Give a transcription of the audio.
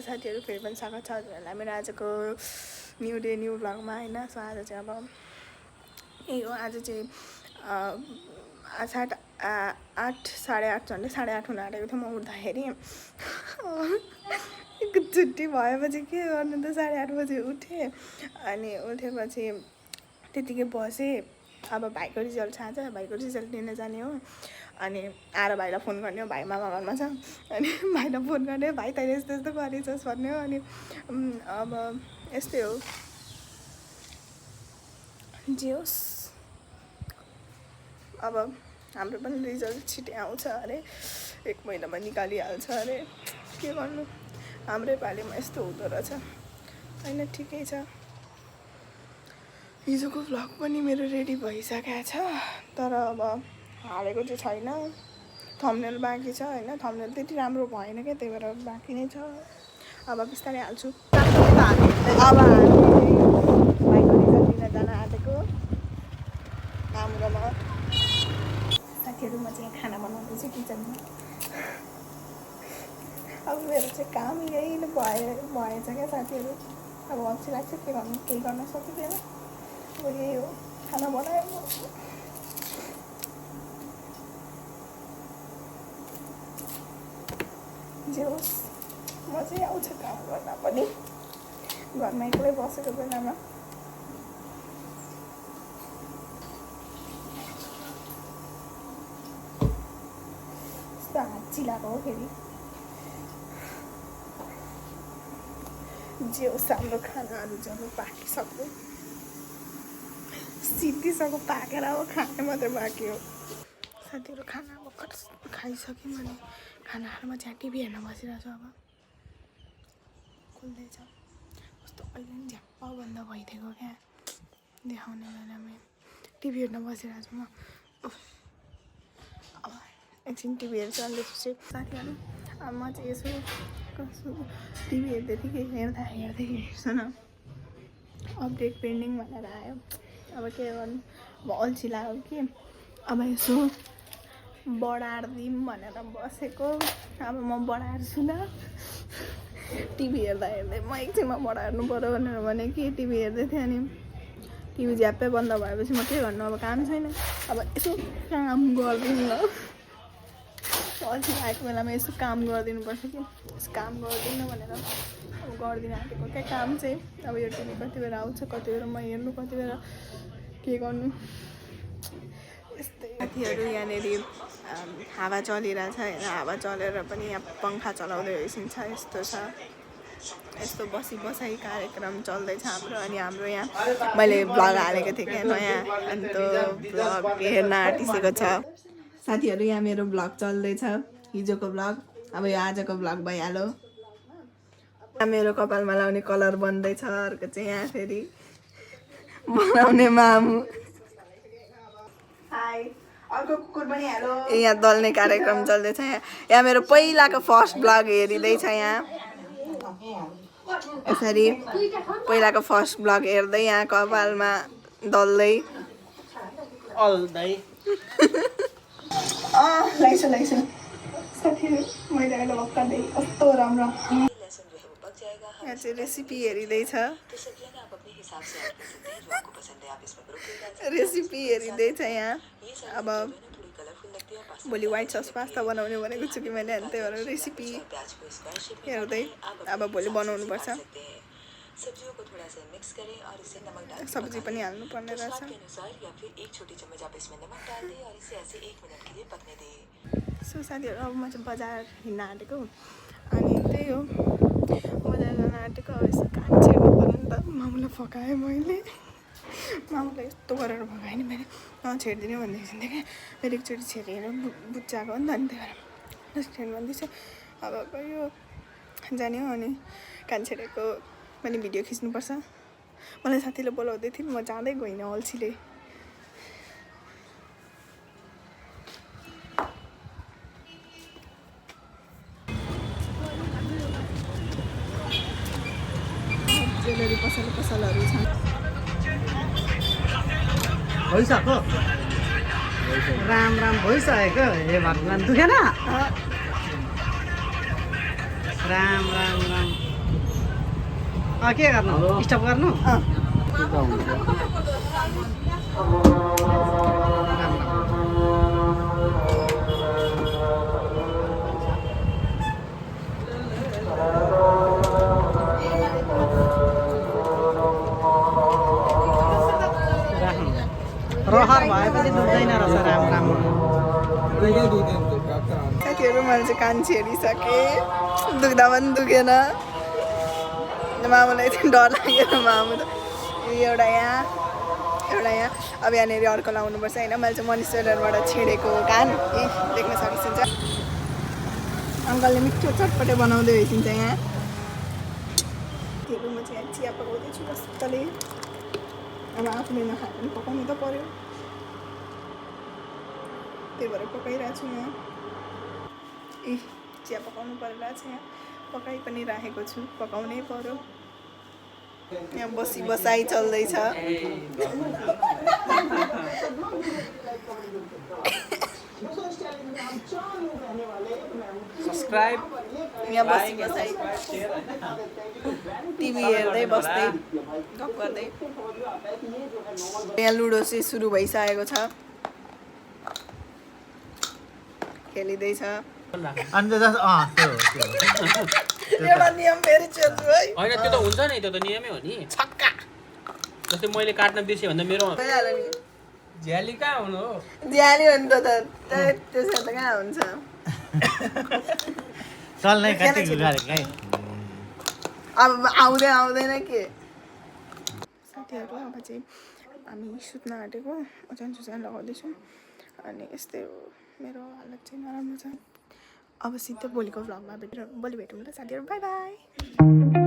साथीहरू फेरि पनि स्वागत छ हजुरहरूलाई मेरो आजको न्यू डे न्यू भ्लगमा होइन। सो आज चाहिँ अब यही हो। आज चाहिँ 8 साढे 8 झन्डै साढे 8 हुन आँटेको थियो म उठ्दाखेरि। छुट्टी भएपछि के गर्नु त साढे 8 बजे उठेँ। अनि उठेपछि त्यतिकै बसेँ। अब भाइको रिजल्ट छ आज, भाइको रिजल्ट लिन जाने हो। अनि आएर भाइलाई फोन गर्ने हो, भाइ मामा घरमा छ। अनि भाइलाई फोन गर्ने, भाइ तैँले यस्तो यस्तो गरेछस् भन्ने हो। अनि अब यस्तै हो, जे होस्। अब हाम्रो पनि रिजल्ट छिटै आउँछ अरे, 1 महिनामा निकालिहाल्छ अरे। के गर्नु, हाम्रै पालिमा यस्तो हुँदो रहेछ होइन। ठिकै छ। हिजोको भ्लग पनि मेरो रेडी भइसकेको छ, तर अब हालेको चाहिँ छैन। थम्बनेल बाँकी छ होइन। थम्बनेल त्यति राम्रो भएन क्या, त्यही भएर बाँकी नै छ। अब बिस्तारै हाल्छु। अब भाइको रिजल्ट लिन जान आँटेको हाम्रोमा। साथीहरू म चाहिँ खाना बनाउँदैछु किचनमा। अब मेरो चाहिँ काम यही भएछ क्या साथीहरू। अब अल्छी लाग्छ, के गर्नु, केही गर्न सकिँदैन। अब यही हो, खाना बनायो। जे होस्, मजै आउँछ काम गर्न पनि, घरमा एक्लै बसेको बेलामा। यस्तो हात चिलाएको हो फेरि। जे होस्, हाम्रो खानाहरू जब पाकिसक्यो, सिद्धिसक्यो, पाकेर अब खाने मात्रै बाँकी हो। साथीहरू खाना भर्खर खाइसक्यौँ भने खानाहरूमा चाहिँ टिभी हेर्न बसिरहेको छु। अब खुल्दैछ, कस्तो अहिले पनि झ्याप्प बन्द भइदिएको क्या देखाउने बेलामा। टिभी हेर्न बसिरहेको छु म। अब एकछिन टिभी हेर्छु, अन्त साथीहरू अब म चाहिँ यसो कसो टिभी हेर्छु न, अपडेट पेन्डिङ भनेर आयो। अब के गर्नु, अब अल्छी लाग्यो कि अब यसो बढारिदिउँ भनेर बसेको। अब म बढार्छु ल। टिभी हेर्दा हेर्दै म एकछिनमा बढार्नु पऱ्यो भनेर भने कि टिभी हेर्दै थिएँ। अनि टिभी झ्याप्पै बन्द भएपछि म के गर्नु, अब काम छैन। अब यसो काम गरिदिउँ ल। अल्छी लागेको बेलामा यसो काम गरिदिनुपर्छ कि, यसो काम गर्दिनँ भनेर अब गरिदिन आँटेको क्या काम चाहिँ। अब यो टिभी कति बेला आउँछ, कति बेला म हेर्नु, कति बेला के गर्नु, यस्तै। साथीहरू यहाँनिर हावा चलिरहेछ होइन। हावा चलेर पनि यहाँ पङ्खा चलाउँदै एकछिन छ। यस्तो छ, यस्तो बसाइ कार्यक्रम चल्दैछ हाम्रो। अनि हाम्रो यहाँ मैले भ्लग हालेको थिएँ क्या नयाँ, अनि त्यो भ्लग हेर्न आँटिसकेको छ। साथीहरू यहाँ मेरो भ्लग चल्दैछ, हिजोको भ्लग। अब यो आजको भ्लग भइहाल्यो। यहाँ मेरो कपालमा लाउने कलर बन्दैछ। अर्को चाहिँ यहाँ फेरि बनाउने मामु। हाई, अर्को कुकुर पनि हेलो। यहाँ दल्ने कार्यक्रम चल्दैछ। यहाँ मेरो पहिलाको फर्स्ट भ्लग हेरिँदैछ। यहाँ यसरी पहिलाको फर्स्ट भ्लग हेर्दै यहाँ कपालमा दल्दै लाइस साथीहरू मैले अहिले भर्खरै कस्तो राम्रो यहाँ चाहिँ रेसिपी हेरिँदैछ। रेसिपी हेरिँदैछ यहाँ। अब भोलि व्हाइट सस पास्ता बनाउने भनेको छु कि मैले, अनि त्यही भएर रेसिपी हेर्दै अब भोलि बनाउनुपर्छ। सब्जी पनि हाल्नु पर्ने रहेछ। सो साथीहरू अब म चाहिँ बजार हिँड्न आँटेको। अनि त्यही हो, बजार जान आँटेको। अब यस्तो काम छेड्नु पऱ्यो नि त। मामुलाई फकाएँ मैले, मामुलाई यस्तो गरेर फकाएँ नि मैले। नछेडिदिने भन्दैछु थिएँ क्या, फेरि एकचोटि छेडेर बुच्चाएको हो नि त। अनि त्यही भएर छेड्नु भन्दैछु। अब गयो जाने हो। अनि कान छेडेको पनि भिडियो खिच्नुपर्छ। मलाई साथीले बोलाउँदै थियो, म जाँदै गइनँ अल्छीले। ज्वेलरी पसलहरू छन्। भइसक्यो, राम भइसकेको। हे भगवान्, दुखेन? राम के गर्नु स्टप गर्नु रहर भएपछि दुख्दैन रहेछ राम्रो साथीहरू मैले चाहिँ कान छेडिसकेँ दुख्दा पनि दुखेन मामुलाई चाहिँ डर लागेन मामु त एउटा यहाँ अब यहाँनिर अर्को लाउनुपर्छ होइन मैले चाहिँ मनी टेलरबाट छेडेको कान देख्न सकिन्छ अङ्कलले मिठो चटपटे बनाउँदै होइसिन्छ यहाँ त्यो म चाहिँ यहाँ चिया पकाउँदैछु मजाले अब आफूले नखाए पनि पकाउनु त पर्यो त्यही भएर पकाइरहेको छु म चिया पकाउनु परिरहेको छ यहाँ पकाइ पनि राखेको छु पकाउनै पर्यो यहाँ बसाइ चल्दैछ सब्सक्राइब यहाँ बसाइ टिभी हेर्दै बस्दै गफ गर्दै यहाँ लुडो चाहिँ सुरु भइसकेको छ खेलिँदैछ एउटा नियम फेरि चेन्ज है होइन त्यो त हुन्छ नि त्यो त नियमै हो नि छक्का जस्तै मैले काट्न बिर्सेँ भन्दा मेरो भइहाल्यो नि झ्याली कहाँ हुनु हो ज्याली हो नि त त्यसमा त कहाँ हुन्छ चल्नै कति गरेकै अब आउँदैन के साथीहरू अब चाहिँ हामी सुत्न आँटेको ओजन सुजन लगाउँदैछौँ अनि यस्तै हो मेरो हालत चाहिँ नराम्रो छ अब सिधै भोलिको भ्लगमा भोलि भेटौँ ल साथीहरू बाई बाई